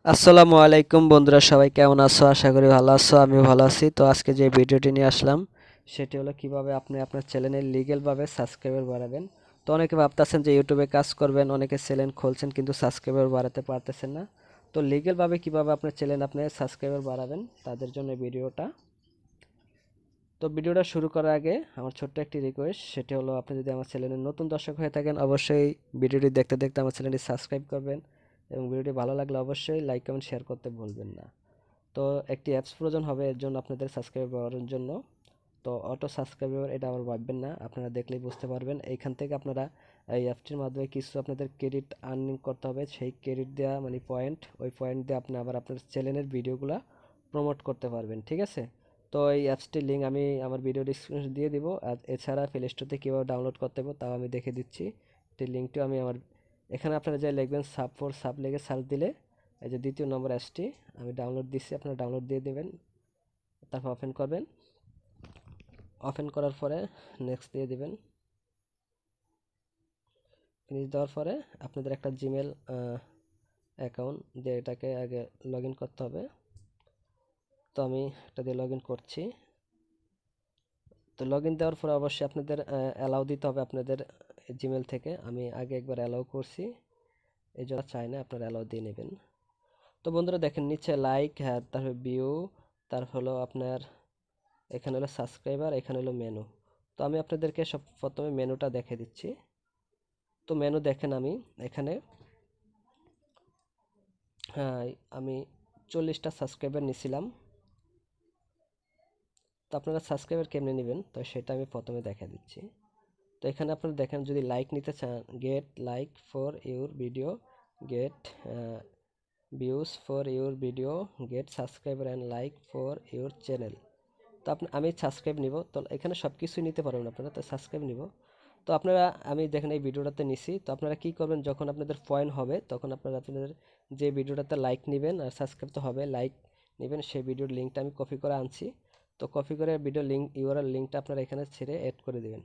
আসসালামু আলাইকুম বন্ধুরা, সবাই কেমন আছো? আশা করি ভালো আছো। আমি ভালো আছি। তো আজকে যে ভিডিওটি নিয়ে আসলাম সেটি হলো কিভাবে আপনি আপনার চ্যানেলে লিগ্যালভাবে সাবস্ক্রাইবার বাড়াবেন। তো অনেকে ভাবতেছেন যে ইউটিউবে কাজ করবেন, অনেকে চ্যানেল খুলছেন কিন্তু সাবস্ক্রাইবার বাড়াতে পারতেছেন না। তো লিগ্যালভাবে কিভাবে আপনার চ্যানেল আপনি সাবস্ক্রাইবার বাড়াবেন তাদের জন্য ভিডিওটা। তো ভিডিওটা শুরু করার আগে আমার ছোট্ট একটি রিকোয়েস্ট, সেটি হলো আপনি যদি আমার চ্যানেলের নতুন দর্শক হয়ে থাকেন অবশ্যই ভিডিওটি দেখতে দেখতে আমার চ্যানেলটি সাবস্ক্রাইব করবেন এবং ভিডিওটি ভালো লাগলে অবশ্যই লাইক কমেন্ট শেয়ার করতে ভুলবেন না। তো একটি অ্যাপস প্রয়োজন হবে এর জন্য আপনাদের সাবস্ক্রাইব করার জন্য। তো অটো সাবস্ক্রাইবার এটা আবার ভাববেন না, আপনারা দেখলেই বুঝতে পারবেন। এইখান থেকে আপনারা এই অ্যাপটির মাধ্যমে কিছু আপনাদের ক্রেডিট আর্নিং করতে হবে। সেই ক্রেডিট দেওয়া মানে পয়েন্ট, ওই পয়েন্ট দিয়ে আপনি আবার আপনার চ্যানেলের ভিডিওগুলো প্রমোট করতে পারবেন, ঠিক আছে? তো এই অ্যাপসটির লিঙ্ক আমি আমার ভিডিও ডিসক্রিপশনে দিয়ে দিব। আর এছাড়া প্লে স্টোর থেকে কীভাবে ডাউনলোড করতে হবে তাও আমি দেখে দিচ্ছি। এটির লিঙ্কটিও আমি আমার এখানে আপনারা যা লিখবেন সাব লিখে সার্চ দিলে এই যে দ্বিতীয় নম্বর অ্যাপসটি আমি ডাউনলোড দিচ্ছি, আপনারা ডাউনলোড দিয়ে দেবেন। তারপর ওপেন করবেন, ওপেন করার পরে নেক্সট দিয়ে দিবেন। ফিনিশ দেওয়ার পরে আপনাদের একটা জিমেল অ্যাকাউন্ট দিয়ে এটাকে আগে লগ ইন করতে হবে। তো আমি এটা দিয়ে লগ ইন করছি। তো লগ ইন দেওয়ার পরে অবশ্যই আপনাদের অ্যালাউ দিতে হবে আপনাদের জিমেল থেকে। আমি আগে একবার অ্যালাউ করছি, এই জন্য চাই না, আপনারা অ্যালাউ দিয়ে নেবেন। তো বন্ধুরা দেখেন নিচে লাইক, হ্যাঁ, তারপর ভিউ, তার হলো আপনার এখানে হলো সাবস্ক্রাইবার, এখানে হলো মেনু। তো আমি আপনাদেরকে সব প্রথমে মেনুটা দেখে দিচ্ছি। তো মেনু দেখেন আমি এখানে হ্যাঁ আমি 40টা সাবস্ক্রাইবার নিছিলাম। তো আপনারা সাবস্ক্রাইবার কেমনে নেবেন তো সেটা আমি প্রথমে দেখা দিচ্ছি। তো এখানে আপনারা দেখেন যদি লাইক নিতে চান, get like for your video, get views for your video, get subscriber and like for your channel. তো আমি সাবস্ক্রাইব নিব। তো এখানে সব কিছুই নিতে পারবেন আপনারা, তো সাবস্ক্রাইব নিব। তো আপনারা আমি দেখেন এই ভিডিওটাতে নিছি। তো আপনারা কি করবেন, যখন আপনাদের পয়েন্ট হবে তখন আপনারা আপনাদের যে ভিডিওটাতে লাইক নেবেন আর সাবস্ক্রাইব তো হবে, লাইক নেবেন, সেই ভিডিওর লিঙ্কটা আমি কপি করে আনছি। তো কপি করে ভিডিও লিঙ্ক ইউআরএল লিঙ্কটা আপনারা এখানে ছেড়ে অ্যাড করে দেবেন।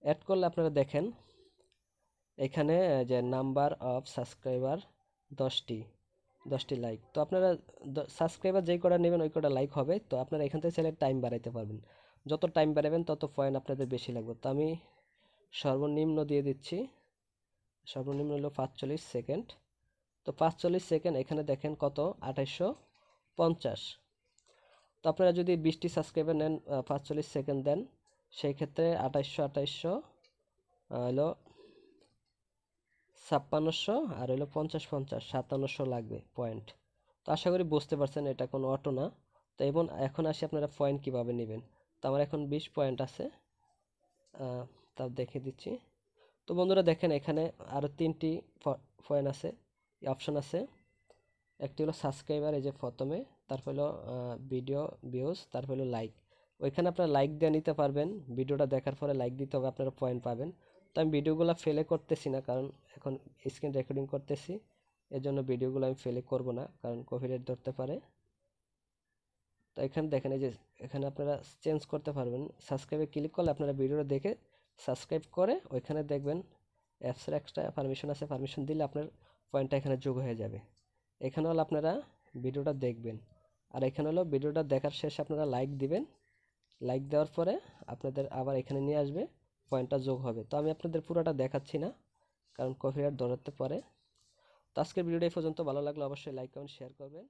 অ্যাড করলে আপনারা দেখেন এখানে যে নাম্বার অফ সাবস্ক্রাইবার 10টি, 10টি লাইক। তো আপনারা সাবস্ক্রাইবার যেই কটা নেবেন ওই কটা লাইক হবে। তো আপনারা এখান থেকে চাইলে টাইম বাড়াইতে পারবেন, যত টাইম বাড়াবেন তত পয়েন্ট আপনাদের বেশি লাগবে। তো আমি সর্বনিম্ন দিয়ে দিচ্ছি, সর্বনিম্ন হলো 45 সেকেন্ড। তো 45 সেকেন্ড এখানে দেখেন কত, 2850। তো আপনারা যদি 20টি সাবস্ক্রাইবার নেন 45 সেকেন্ড দেন, সেই ক্ষেত্রে 2800 হলো 5600, আর হলো 50 50 5700 লাগবে পয়েন্ট। তো আশা করি বুঝতে পারছেন এটা কোনো অটো না। তো এবং এখন আসি আপনারা পয়েন্ট কিভাবে নেবেন। তো আমার এখন 20 পয়েন্ট আছে, তা দেখে দিচ্ছি। তো বন্ধুরা দেখেন এখানে আরও 3টি পয়েন্ট আছে, অপশন আছে। একটি হলো সাবস্ক্রাইবার, এই যে প্রথমে, তারপর হলো ভিডিও ভিউজ, তারপর হলো লাইক। ওইখানে আপনারা লাইক দিয়ে নিতে পারবেন, ভিডিওটা দেখার পরে লাইক দিতে হবে, আপনারা পয়েন্ট পাবেন। তো আমি ভিডিওগুলো ফেলে করতেছি না, কারণ এখন স্ক্রিন রেকর্ডিং করতেছি, এর জন্য ভিডিওগুলো আমি ফেলে করব না, কারণ কপিরাইট ধরতে পারে। তো এখানে দেখেন এই যে এখানে আপনারা চেঞ্জ করতে পারবেন। সাবস্ক্রাইবে ক্লিক করলে আপনারা ভিডিওটা দেখে সাবস্ক্রাইব করে ওইখানে দেখবেন অ্যাপসের এক্সট্রা পারমিশন আছে, পারমিশন দিলে আপনার পয়েন্টটা এখানে যোগ হয়ে যাবে। এখানে হলো আপনারা ভিডিওটা দেখবেন, আর এখানে হলো ভিডিওটা দেখার শেষে আপনারা লাইক দিবেন। লাইক দেওয়ার পরে আপনাদের আবার এখানে নিয়ে আসবে, পয়েন্টটা যোগ হবে। তো আমি আপনাদের পুরোটা দেখাচ্ছি না, কারণ কপিরাইট ধরাতে পারে। তো আজকের ভিডিওটা এই পর্যন্ত, ভালো লাগলে অবশ্যই লাইক কমেন্ট শেয়ার করবেন।